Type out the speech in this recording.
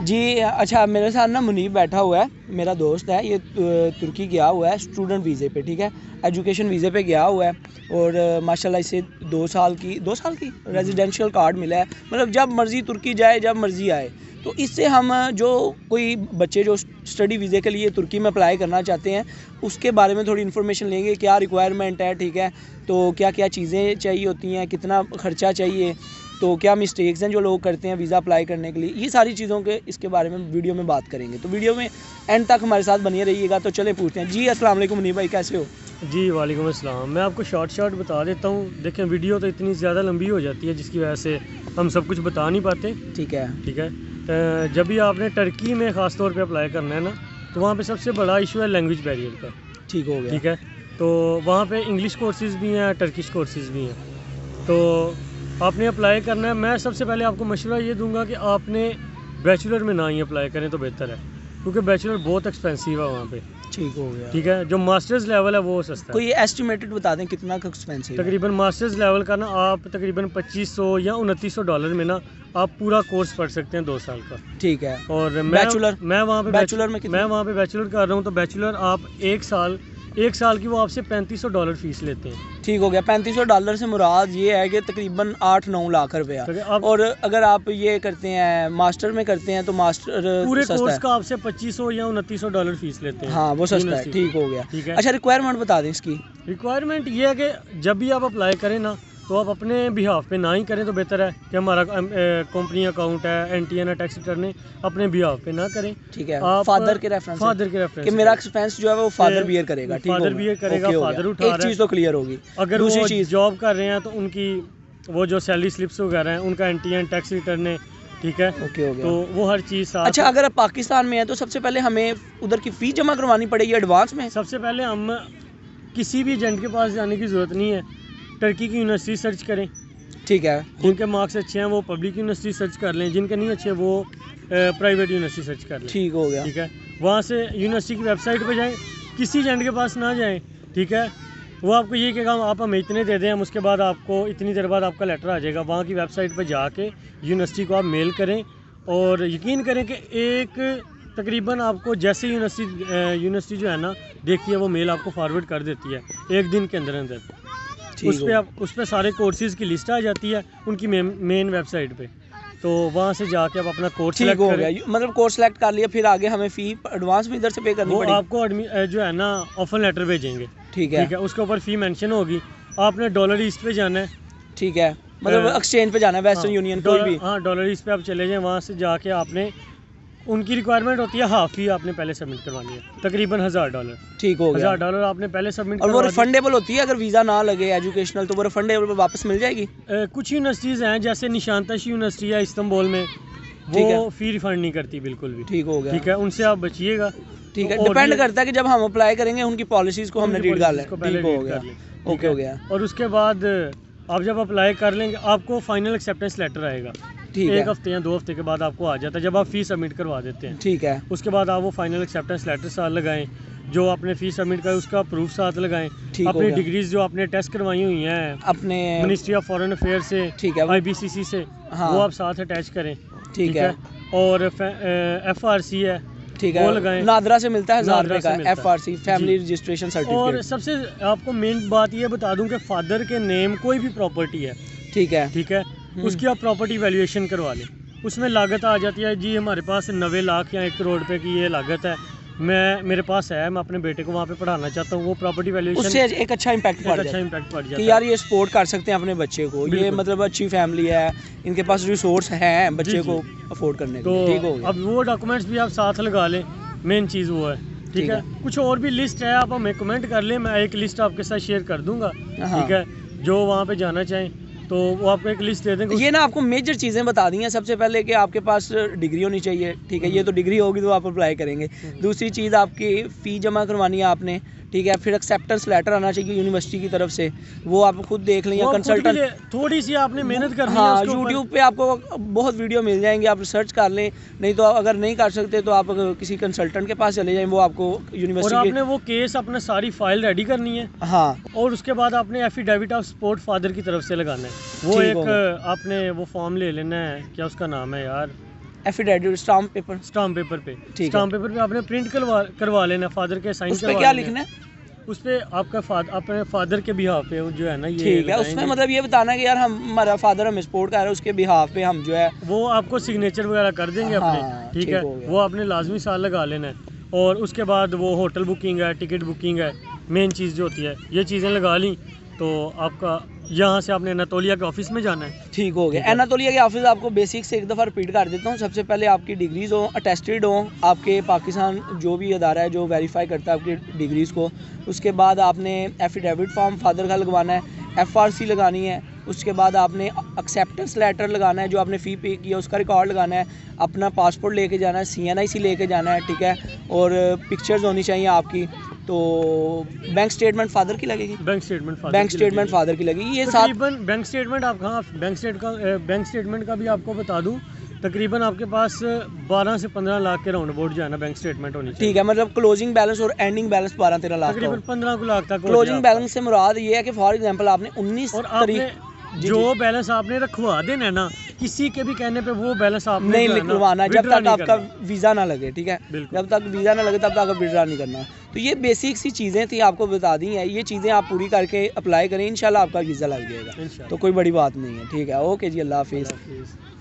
जी अच्छा, मेरे साथ ना मुनीब बैठा हुआ है, मेरा दोस्त है, ये तुर्की गया हुआ है स्टूडेंट वीज़े पे, ठीक है, एजुकेशन वीज़े पे गया हुआ है और माशाल्लाह इसे 2 साल की रेजिडेंशियल कार्ड मिला है, मतलब जब मर्ज़ी तुर्की जाए, जब मर्ज़ी आए। तो इससे हम जो कोई बच्चे जो स्टडी वीज़े के लिए तुर्की में अप्लाई करना चाहते हैं उसके बारे में थोड़ी इन्फॉर्मेशन लेंगे, क्या रिक्वायरमेंट है, ठीक है, तो क्या क्या चीज़ें चाहिए होती हैं, कितना ख़र्चा चाहिए, तो क्या मिस्टेक्स हैं जो लोग करते हैं वीज़ा अप्लाई करने के लिए, ये सारी चीज़ों के इसके बारे में वीडियो में बात करेंगे। तो वीडियो में एंड तक हमारे साथ बने रहिएगा। तो चले पूछते हैं। जी अस्सलाम वालेकुम मुनीब भाई, कैसे हो? जी वालेकुम अस्सलाम। मैं आपको शॉर्ट बता देता हूँ। देखें, वीडियो तो इतनी ज़्यादा लंबी हो जाती है जिसकी वजह से हम सब कुछ बता नहीं पाते। ठीक है। जब भी आपने टर्की में ख़ास तौर पे अप्लाई करना है ना, तो वहाँ पे सबसे बड़ा इशू है लैंग्वेज बैरियर का। ठीक हो गया। ठीक है, तो वहाँ पे इंग्लिश कोर्सेज़ भी हैं, टर्किश कोर्सेज़ भी हैं। तो आपने अप्लाई करना है। मैं सबसे पहले आपको मशवरा ये दूंगा कि आपने बैचलर में ना ही अप्लाई करें तो बेहतर है, क्योंकि बैचलर बहुत एक्सपेंसिव है वहाँ पे। ठीक हो गया। ठीक है, जो मास्टर्स लेवल है वो सस्ता है। कोई एस्टिमेटेड बता दें कितना का एक्सपेंसिव है? तकरीबन मास्टर्स लेवल का ना आप तकरीबन 2500 या 2900 डॉलर में ना आप पूरा कोर्स पढ़ सकते हैं 2 साल का। ठीक है। और बैचलर मैं वहाँ पे बैचलर में मैं वहाँ पे बैचलर कर रहा हूँ, तो बैचलर आप एक साल की वो आपसे 3500 डॉलर फीस लेते हैं। ठीक हो गया। 3500 डॉलर से मुराद ये है कि तकरीबन 8-9 लाख रुपया। और अगर आप ये करते हैं मास्टर में करते हैं तो मास्टर पूरे कोर्स का आपसे 2500 या 2900 डॉलर फीस लेते हैं। हाँ वो सस्ता है। ठीक हो गया। ठीक है। अच्छा रिक्वायरमेंट बता दें इसकी। रिक्वायरमेंट ये है कि जब भी आप अप्लाई करें ना, तो आप अपने बिहाफ पे ना ही करें तो बेहतर है कि हमारा कंपनी अकाउंट है, एनटीएन है, टैक्स रिटर्न है, अपने बिहाफ पे ना करें। ठीक है। फादर के रेफरेंस कि मेरा एक्सपेंस जो है वो फादर बियर करेगा। फादर बियर करेगा, फादर उठा रहा है। एक चीज़ तो क्लियर होगी। अगर दूसरी चीज़ जॉब कर रहे हैं तो उनकी वो जो सैलरी स्लिप्स वगैरह हैं उनका एनटीएन टैक्स रिटर्न है। ठीक है, ओके हो गया। तो वो हर चीज़ साथ। अच्छा, अगर आप पाकिस्तान में है तो सबसे पहले हमें उधर की फ़ीस जमा करवानी पड़ेगी एडवांस में? सबसे पहले हम किसी भी एजेंट के पास जाने की ज़रूरत नहीं है। टर्की की यूनिवर्सिटी सर्च करें। ठीक है। जिनके मार्क्स अच्छे हैं वो पब्लिक यूनिवर्सिटी सर्च कर लें, जिनके नहीं अच्छे वो प्राइवेट यूनिवर्सिटी सर्च कर लें। ठीक हो गया। ठीक है, वहाँ से यूनिवर्सिटी की वेबसाइट पे जाएं, किसी एजेंट के पास ना जाएं। ठीक है, वो आपको ये कहेगा आप हमें इतने दे दें, हम उसके बाद आपको इतनी देर बाद आपका लेटर आ जाएगा। वहाँ की वेबसाइट पर जाके यूनिवर्सिटी को आप मेल करें और यकीन करें कि तकरीबन आपको जैसे यूनिवर्सिटी जो है ना देखिए वो मेल आपको फॉरवर्ड कर देती है 1 दिन के अंदर। उस पर सारे कोर्सेज़ की लिस्ट आ जाती है उनकी मेन वेबसाइट पे। तो वहाँ से जाके आप अपना कोर्स सेलेक्ट करें। मतलब कोर्स सेलेक्ट कर लिया, फिर आगे हमें फ़ी एडवांस में इधर से पे करनी पड़ेगी? वो आपको जो है ना ऑफर लेटर भेजेंगे। ठीक है। उसके ऊपर फ़ी मेंशन होगी। आपने डॉलर ईस्ट पे जाना है। ठीक है, मतलब एक्सचेंज पे जाना है, वेस्टर्न यूनियन कोई भी। हाँ, डॉलर ईस्ट पे आप चले जाएँ। वहाँ से जाके आपने उनकी रिक्वायरमेंट होती है हाफ फी आपने पहले सबमिट करवानी है, तकरीबन $1000। ठीक हो गया। $1000 आपने पहले सबमिट। और वो रिफंडेबल होती है अगर वीज़ा ना लगे एजुकेशनल, तो वो रिफंडेबल वापस मिल जाएगी? कुछ यूनिवर्सिटीज़ हैं जैसे निशांताश यूनिवर्सिटी है इस्तांबुल में, वो फ़ी रिफंड नहीं करती बिल्कुल भी। ठीक हो गया। ठीक है, उनसे आप बचिएगा। ठीक है, डिपेंड करता है कि जब हम अप्लाई करेंगे उनकी पॉलिसीज़ को हमने रीड कर लें। ठीक हो गया। ओके हो गया। और उसके बाद आप जब अप्लाई कर लेंगे आपको फाइनल एक्सेप्टेंस लेटर आएगा। ठीक है। 1 हफ्ते या 2 हफ्ते के बाद आपको आ जाता है जब आप फ़ी सबमिट करवा देते हैं। ठीक है। उसके बाद आप वो फाइनल एक्सेप्टेंस लेटर साथ लगाएं, जो आपने फ़ी सबमिट कर उसका प्रूफ साथ लगाएं। अपनी डिग्रीज जो आपने टेस्ट करवाई हुई हैं अपने मिनिस्ट्री ऑफ फॉरेन अफेयर से, ठीक है, IBCC से, वो आप साथ अटैच करें। ठीक है। और FRC है, ठीक है, वो लगाएं। नादरा से मिलता है 1000 रुपये का FRC, फैमिली रजिस्ट्रेशन सर्टिफिकेट। और सबसे आपको मेन बात ये बता दूं कि फादर के नेम कोई भी प्रॉपर्टी है, ठीक है, उसकी आप प्रॉपर्टी वैल्यूएशन करवा लें। उसमें लागत आ जाती है जी हमारे पास 90 लाख या 1 करोड़ रुपए की ये लागत है, मेरे पास है, मैं अपने बेटे को वहाँ पे पढ़ाना चाहता हूँ। वो प्रॉपर्टी वैल्यूएशन उससे एक अच्छा इम्पैक्ट पड़ जाता है कि यार ये सपोर्ट कर सकते हैं अपने बच्चे को, ये मतलब अच्छी फैमिली है, इनके पास रिसोर्स हैं बच्चे को अफोर्ड करने के लिए। ठीक हो गया। अब वो डॉक्यूमेंट्स भी आप साथ लगा लें, मेन चीज़ वो है। ठीक है, कुछ और भी लिस्ट है, आप हमें कमेंट कर लें, मैं एक लिस्ट आपके साथ शेयर कर दूंगा। ठीक है, जो वहाँ पे जाना चाहें तो वो आपको एक लिस्ट दे देंगे। ये ना आपको मेजर चीज़ें बता दी हैं। सबसे पहले कि आपके पास डिग्री होनी चाहिए। ठीक है, ये तो डिग्री होगी तो आप अप्लाई करेंगे। दूसरी चीज़ आपकी फ़ी जमा करवानी है आपने। ठीक है, फिर एक्सेप्टेंस लेटर आना चाहिए यूनिवर्सिटी की तरफ से, वो आप खुद देख लें या कंसल्टेंट, थोड़ी सी आपने मेहनत करनी है। हाँ, यूट्यूब पे आपको बहुत वीडियो मिल जाएंगे, आप रिसर्च कर लें। नहीं तो अगर नहीं कर सकते तो आप किसी कंसल्टेंट के पास चले जाएं, वो आपको यूनिवर्सिटी। और आपने वो केस अपने सारी फाइल रेडी करनी है। हाँ, और उसके बाद आपने एफिडेविट ऑफ सपोर्ट फादर की तरफ से लगाना है। वो एक आपने वो फॉर्म ले लेना है, क्या उसका नाम है यार, affidavit stamp paper stamp paper पे, ठीक है। स्टाम्प पेपर पे आपने प्रिंट करवा लेना, फादर के साइन उस पे करवा क्या लेना। लिखना है? उस पे आपका अपने फादर के बिहाफ पे जो है ना ये ठीक है, उसमें लगाएंगे। मतलब ये बताना है कि यार हमारा फादर हमें सपोर्ट कर रहा है, उसके बिहाफ पे हम जो है वो आपको सिग्नेचर वगैरह कर देंगे हाँ, अपने, ठीक ठीक है। हो गया। वो आपने लाजमी साल लगा लेना है। और उसके बाद वो होटल बुकिंग है, टिकट बुकिंग है, मेन चीज़ जो होती है, ये चीज़ें लगा ली तो आपका यहाँ से आपने अनातोलिया के ऑफिस में जाना है। ठीक हो ठीक गया। है। एनातोलिया के ऑफिस आपको बेसिक से एक दफ़ा रिपीट कर देता हूँ। सबसे पहले आपकी डिग्रीज हो, अटेस्टेड हो, आपके पाकिस्तान जो भी अदारा है जो वेरीफाई करता है आपकी डिग्रीज़ को। उसके बाद आपने एफिडेविट फॉर्म फादर का लगवाना है, एफआरसी लगानी है। उसके बाद आपने एक्सेप्टेंस लेटर लगाना है, जो आपने फ़ी पे किया उसका रिकॉर्ड लगाना है। अपना पासपोर्ट लेके जाना है, CNIC लेके जाना है, ठीक है। और पिक्चर्स होनी चाहिए आपकी। तो बैंक स्टेटमेंट फादर की लगेगी, बैंक स्टेटमेंट फादर बैंक की स्टेटमेंट लगेगी। फादर की लगेगी। ये सात तकरीबन बैंक स्टेटमेंट आप कहाँ बैंक स्टेटमेंट का भी आपको बता दूं, तकरीबन आपके पास 12 से 15 लाख के राउंड अबाउट जो है ना बैंक स्टेटमेंट होनी चाहिए। ठीक है, मतलब क्लोजिंग बैलेंस और एंडिंग बैलेंस 12-13 लाख का तकरीबन हो। 15 लाख तक हो क्लोजिंग जाए बैलेंस से मुराद ये है कि फॉर एग्जांपल आपने 19 और तारीख आपने जी, जो जी। बैलेंस आपने रखवा देना है ना, किसी के भी कहने पे वो बैलेंस आपने नहीं जो है ना निकलवाना जब withdraw तक नहीं आपका करना। वीज़ा ना लगे, ठीक है। बिल्कुल। जब तक वीज़ा ना लगे तब तक आपको विड्रा नहीं करना। तो ये बेसिक सी चीज़ें थी, आपको बता दी हैं। ये चीज़ें आप पूरी करके अप्लाई करें, इंशाल्लाह आपका वीज़ा लग जाएगा। इंशाल्लाह। तो कोई बड़ी बात नहीं है, ठीक है। ओके जी, अल्लाह हाफिज़। अल्लाह हाफिज़।